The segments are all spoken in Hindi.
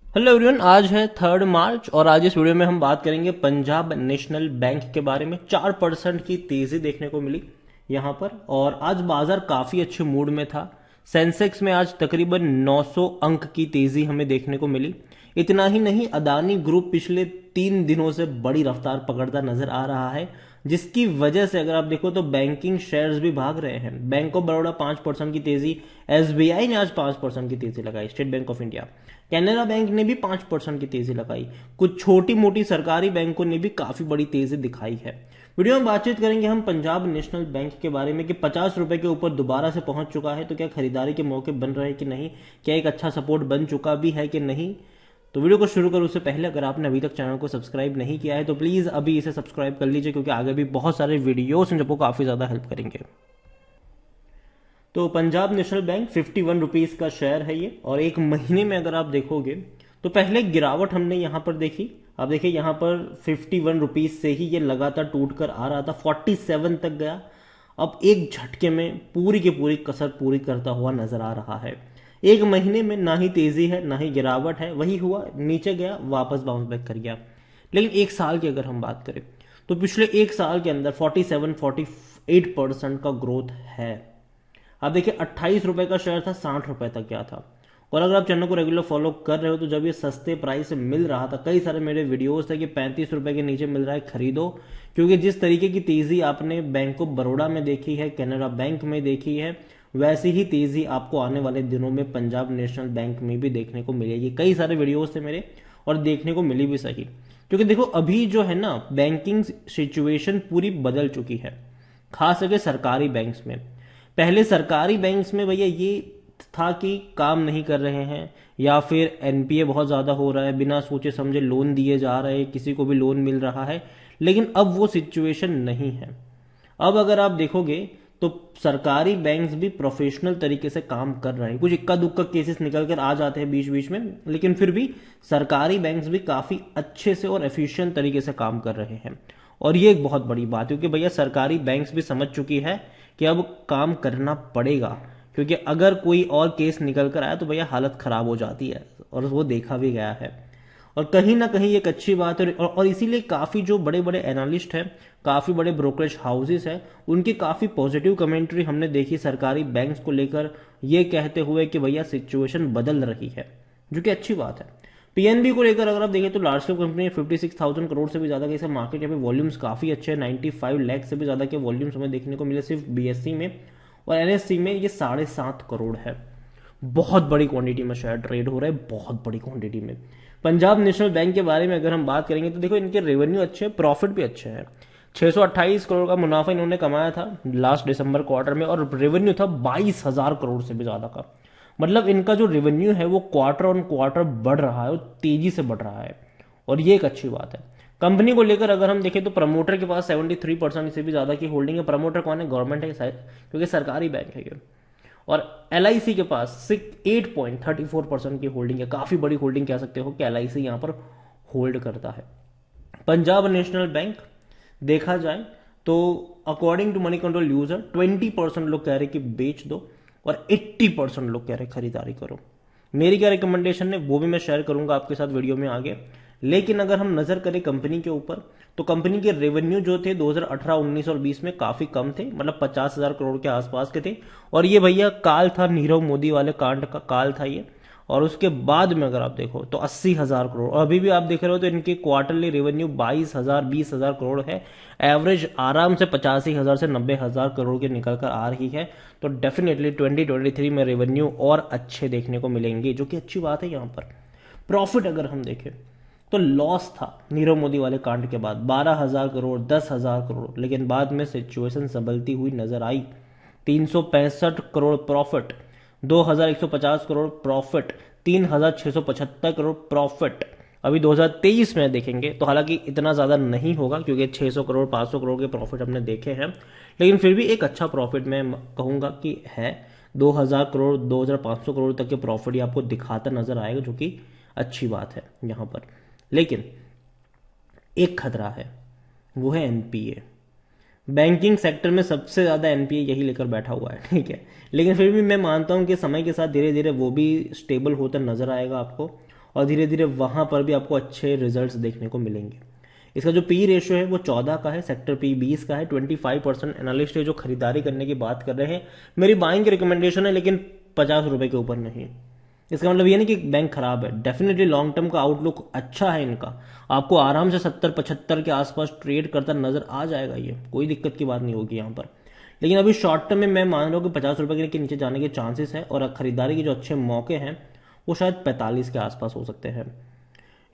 हेलो एवरीवन, आज है 3 मार्च और आज इस वीडियो में हम बात करेंगे पंजाब नेशनल बैंक के बारे में। 4% की तेजी देखने को मिली यहां पर और आज बाजार काफी अच्छे मूड में था। सेंसेक्स में आज तकरीबन 900 अंक की तेजी हमें देखने को मिली। इतना ही नहीं, अदानी ग्रुप पिछले 3 दिनों से बड़ी रफ्तार पकड़ता नजर आ रहा है, जिसकी वजह से अगर आप देखो तो बैंकिंग शेयर्स भी भाग रहे हैं। बैंक ऑफ बड़ौदा 5% की तेजी, एसबीआई ने आज 5% की तेजी लगाई, state bank of India, Canara bank ने भी 5% की तेजी लगाई। कुछ छोटी मोटी सरकारी बैंकों ने भी काफी बड़ी तेजी दिखाई है। वीडियो में बातचीत करेंगे हम पंजाब नेशनल बैंक के बारे में कि 50 रुपए के ऊपर दोबारा से पहुंच चुका है, तो क्या खरीदारी के मौके बन रहे हैं कि नहीं, क्या एक अच्छा सपोर्ट बन चुका भी है कि नहीं। तो वीडियो को शुरू करूं उससे पहले अगर आपने अभी तक चैनल को सब्सक्राइब नहीं किया है तो प्लीज अभी इसे सब्सक्राइब कर लीजिए, क्योंकि आगे भी बहुत सारे वीडियोस हैं जो आपको काफी ज्यादा हेल्प करेंगे। तो पंजाब नेशनल बैंक 51 रुपीज का शेयर है ये, और एक महीने में अगर आप देखोगे तो पहले गिरावट हमने यहां पर देखी। आप देखिए यहां पर 51 रुपीज से ही ये लगातार टूट कर आ रहा था, 47 तक गया। अब एक झटके में पूरी की पूरी कसर पूरी करता हुआ नजर आ रहा है। एक महीने में ना ही तेजी है ना ही गिरावट है, वही हुआ, नीचे गया वापस बाउंस बैक कर गया। लेकिन एक साल की अगर हम बात करें तो पिछले एक साल के अंदर 47-48% का ग्रोथ है। आप देखिए 28 रुपए का शेयर था, 60 रुपए तक गया था। और अगर आप चैनल को रेगुलर फॉलो कर रहे हो तो जब ये सस्ते प्राइस से मिल रहा था, कई सारे मेरे वीडियोस थे कि 35 रुपए के नीचे मिल रहा है खरीदो, क्योंकि जिस तरीके की तेजी आपने बैंक ऑफ बड़ौदा में देखी है, कैनरा बैंक में देखी है, वैसी ही तेजी आपको आने वाले दिनों में पंजाब नेशनल बैंक में भी देखने को मिलेगी। कई सारे वीडियोस थे मेरे और देखने को मिली भी सही, क्योंकि देखो अभी जो है ना, बैंकिंग सिचुएशन पूरी बदल चुकी है, खास करके सरकारी बैंक्स में। पहले सरकारी बैंक्स में भैया ये था कि काम नहीं कर रहे हैं या फिर एनपीए बहुत ज्यादा हो रहा है, बिना सोचे समझे लोन दिए जा रहे हैं, किसी को भी लोन मिल रहा है। लेकिन अब वो सिचुएशन नहीं है। अब अगर आप देखोगे तो सरकारी बैंक्स भी प्रोफेशनल तरीके से काम कर रहे हैं। कुछ इक्का दुक्का केसेस निकल कर आ जाते हैं बीच बीच में, लेकिन फिर भी सरकारी बैंक्स भी काफी अच्छे से और एफिशिएंट तरीके से काम कर रहे हैं। और ये एक बहुत बड़ी बात है, क्योंकि भैया सरकारी बैंक्स भी समझ चुकी है कि अब काम करना पड़ेगा, क्योंकि अगर कोई और केस निकल कर आया तो भैया हालत खराब हो जाती है, और वो देखा भी गया है। और कहीं ना कहीं एक अच्छी बात है, और इसीलिए काफी जो बड़े बड़े एनालिस्ट हैं, काफी बड़े ब्रोकरेज हाउसेस हैं, उनकी काफी पॉजिटिव कमेंट्री हमने देखी सरकारी बैंक्स को लेकर, ये कहते हुए कि भैया सिचुएशन बदल रही है, जो कि अच्छी बात है। पीएनबी को लेकर अगर आप देखें तो लार्ज कैप कंपनी 56,000 करोड़ से भी ज्यादा के मार्केट, यहाँ पे वॉल्यूम्स काफी अच्छे हैं। 95 लाख से भी ज्यादा के वॉल्यूम्स हमें देखने को मिले सिर्फ बीएससी में, और एनएससी में ये 7.5 करोड़ है। बहुत बड़ी क्वांटिटी में शेयर ट्रेड हो रहा है, बहुत बड़ी क्वांटिटी में। पंजाब नेशनल बैंक के बारे में अगर हम बात करेंगे तो देखो इनके रेवेन्यू अच्छे हैं, प्रॉफिट भी अच्छे हैं। 628 करोड़ का मुनाफा इन्होंने कमाया था लास्ट दिसंबर क्वार्टर में, और रेवेन्यू था 22,000 करोड़ से भी ज्यादा का। मतलब इनका जो रेवेन्यू है वो क्वार्टर ऑन क्वार्टर बढ़ रहा है, वो तेजी से बढ़ रहा है, और ये एक अच्छी बात है। कंपनी को लेकर अगर हम देखें तो प्रमोटर के पास 73% से भी ज्यादा की होल्डिंग है। प्रमोटर कौन है? गवर्नमेंट है शायद, क्योंकि सरकारी बैंक है ये। और एलआईसी के पास 8.34% की होल्डिंग है, काफी बड़ी होल्डिंग कह सकते हो कि एलआईसी यहां पर होल्ड करता है। पंजाब नेशनल बैंक देखा जाए तो according to Moneycontrol user 20% लोग कह रहे कि बेच दो, और 80% लोग कह रहे खरीदारी करो। मेरी क्या रिकमेंडेशन है वो भी मैं शेयर करूंगा आपके साथ वीडियो में आगे। लेकिन अगर हम नजर करें कंपनी के ऊपर तो कंपनी के रेवेन्यू जो थे 2018, 19 और 20 में काफी कम थे, मतलब 50,000 करोड़ के आसपास के थे। और ये भैया काल था, नीरव मोदी वाले कांड का काल था ये। और उसके बाद में अगर आप देखो तो 80,000 करोड़, और अभी भी आप देख रहे हो तो इनके क्वार्टरली रेवेन्यू 22,000, 20,000 करोड़ है। एवरेज आराम से 85,000 से 90,000 करोड़ के निकल कर आ रही है। तो डेफिनेटली 2023 में रेवेन्यू और अच्छे देखने को मिलेंगे, जो कि अच्छी बात है। यहाँ पर प्रॉफिट अगर हम देखें तो लॉस था नीरव मोदी वाले कांड के बाद 12,000 करोड़, 10,000 करोड़, लेकिन बाद में सिचुएशन संभलती हुई नजर आई। 365 crore profit, 2,150 crore profit, 3,675 crore profit. अभी 2023 में देखेंगे तो हालांकि इतना ज्यादा नहीं होगा, क्योंकि 600 करोड़, 500 करोड़ के प्रॉफिट हमने देखे हैं, लेकिन फिर भी एक अच्छा प्रॉफिट मैं कहूंगा कि है। 2,000 करोड़, 2,500 करोड़ तक के प्रॉफिट ही आपको दिखाता नजर आएगा, जो कि अच्छी बात है यहां पर। लेकिन एक खतरा है, वो है एनपीए। बैंकिंग सेक्टर में सबसे ज़्यादा एनपीए यही लेकर बैठा हुआ है, ठीक है। लेकिन फिर भी मैं मानता हूँ कि समय के साथ धीरे धीरे वो भी स्टेबल होता नजर आएगा आपको, और धीरे धीरे वहाँ पर भी आपको अच्छे रिजल्ट्स देखने को मिलेंगे। इसका जो पी रेशियो है वो 14 का है, सेक्टर पी 20 का है, 25% एनालिस्ट है जो खरीदारी करने की बात कर रहे हैं। मेरी बाइंग की रिकमेंडेशन है, लेकिन 50 रुपए के ऊपर नहीं। इसका मतलब ये नहीं कि बैंक खराब है, डेफिनेटली लॉन्ग टर्म का आउटलुक अच्छा है इनका। आपको आराम से 70-75 के आसपास ट्रेड करता नजर आ जाएगा, ये कोई दिक्कत की बात नहीं होगी यहाँ पर। लेकिन अभी शॉर्ट टर्म में मैं मान रहा हूँ कि 50 रुपए के नीचे जाने के चांसेस है, और खरीदारी के जो अच्छे मौके हैं वो शायद 45 के आसपास हो सकते हैं।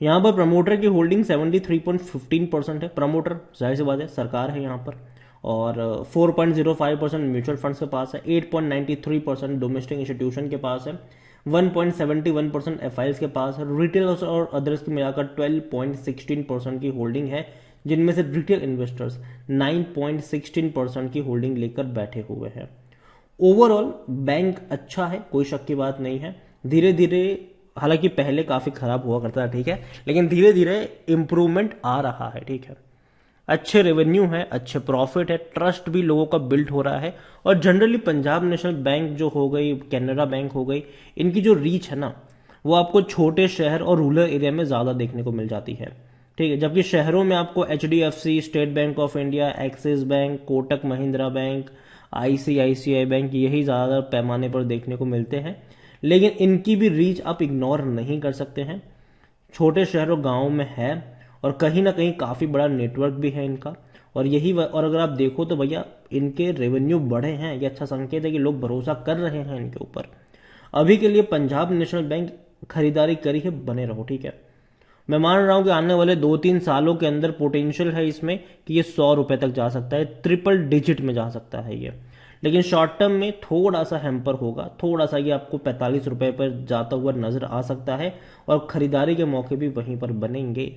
यहाँ पर प्रमोटर की होल्डिंग 73.15% है। प्रमोटर जाहिर सी बात है सरकार है यहाँ पर, और 4.05% म्यूचुअल फंड्स के पास है, 8.93% डोमेस्टिक इंस्टीट्यूशन के पास है, 1.71% एफआईएल्स के पास है, रिटेल और अदर्स की मिलाकर 12.16% की होल्डिंग है, जिनमें से रिटेल इन्वेस्टर्स 9.16% की होल्डिंग लेकर बैठे हुए हैं। ओवरऑल बैंक अच्छा है, कोई शक की बात नहीं है। धीरे धीरे, हालांकि पहले काफी खराब हुआ करता था, ठीक है, लेकिन धीरे धीरे इंप्रूवमेंट आ रहा है, ठीक है। अच्छे रेवेन्यू है, अच्छे प्रॉफिट है, ट्रस्ट भी लोगों का बिल्ड हो रहा है। और जनरली पंजाब नेशनल बैंक जो हो गई, कैनरा बैंक हो गई, इनकी जो रीच है ना, वो आपको छोटे शहर और रूरल एरिया में ज्यादा देखने को मिल जाती है, ठीक है। जबकि शहरों में आपको HDFC, state bank of India, axis bank, Kotak Mahindra bank, ICICI bank, यही ज्यादा पैमाने पर देखने को मिलते हैं। लेकिन इनकी भी रीच आप इग्नोर नहीं कर सकते हैं, छोटे शहरों गांवों में है, और कहीं ना कहीं काफी बड़ा नेटवर्क भी है इनका। और और अगर आप देखो तो भैया इनके रेवेन्यू बढ़े हैं, ये अच्छा संकेत है कि लोग भरोसा कर रहे हैं इनके ऊपर। अभी के लिए पंजाब नेशनल बैंक खरीदारी करी है, बने रहो, ठीक है। मैं मान रहा हूं कि आने वाले 2-3 सालों के अंदर पोटेंशियल है इसमें कि ये 100 रुपए तक जा सकता है, ट्रिपल डिजिट में जा सकता है ये। लेकिन शॉर्ट टर्म में थोड़ा सा हैम्पर होगा, थोड़ा सा, ये आपको 45 रुपए पर जाता हुआ नजर आ सकता है, और खरीदारी के मौके भी वहीं पर बनेंगे।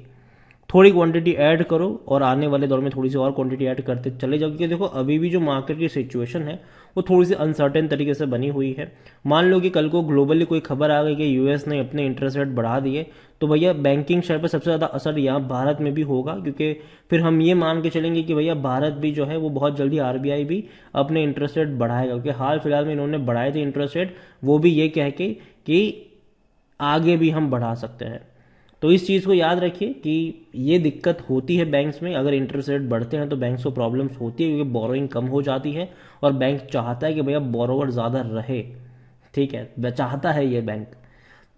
थोड़ी क्वांटिटी ऐड करो, और आने वाले दौर में थोड़ी सी और क्वांटिटी ऐड करते चले जाओ, क्योंकि देखो अभी भी जो मार्केट की सिचुएशन है वो थोड़ी सी अनसर्टेन तरीके से बनी हुई है। मान लो कि कल को ग्लोबली कोई खबर आ गई कि यूएस ने अपने इंटरेस्ट रेट बढ़ा दिए, तो भैया बैंकिंग शेयर पर सबसे ज़्यादा असर यहाँ भारत में भी होगा, क्योंकि फिर हम ये मान के चलेंगे कि भैया भारत भी जो है वो बहुत जल्दी आरबीआई भी अपने इंटरेस्ट रेट बढ़ाएगा, क्योंकि हाल फिलहाल में इन्होंने बढ़ाए थे इंटरेस्ट रेट, वो भी ये कह के कि आगे भी हम बढ़ा सकते हैं। तो इस चीज़ को याद रखिए कि ये दिक्कत होती है बैंक्स में, अगर इंटरेस्ट रेट बढ़ते हैं तो बैंक्स को प्रॉब्लम्स होती है, क्योंकि बोरोइंग कम हो जाती है, और बैंक चाहता है कि भैया बोरोवर ज़्यादा रहे, ठीक है, चाहता है ये बैंक।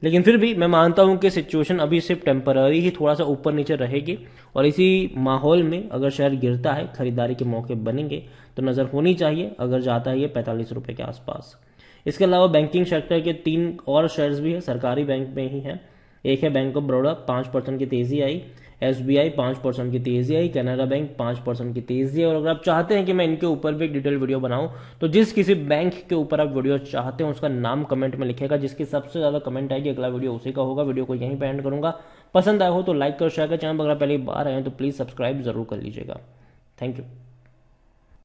लेकिन फिर भी मैं मानता हूं कि सिचुएशन अभी सिर्फ टेम्पररी ही थोड़ा सा ऊपर नीचे रहेगी, और इसी माहौल में अगर शेयर गिरता है, खरीदारी के मौके बनेंगे, तो नज़र होनी चाहिए अगर जाता है ये 45 रुपए के आसपास। इसके अलावा बैंकिंग सेक्टर के 3 और शेयर्स भी है, सरकारी बैंक में ही है। एक है बैंक ऑफ बड़ौदा, 5% की तेजी आई, एसबीआई 5% की तेजी आई, कैनरा बैंक 5% की तेजी है। और अगर आप चाहते हैं कि मैं इनके ऊपर भी एक डिटेल वीडियो बनाऊं, तो जिस किसी बैंक के ऊपर आप वीडियो चाहते हैं उसका नाम कमेंट में लिखेगा, जिसकी सबसे ज्यादा कमेंट आएगी अगला वीडियो उसी का होगा। वीडियो को यहीं पे एंड करूंगा। पसंद आया हो तो लाइक कर, शेयर कर, चैनल पर अगर पहली बार आए हैं तो प्लीज सब्सक्राइब जरूर कर लीजिएगा। Thank you.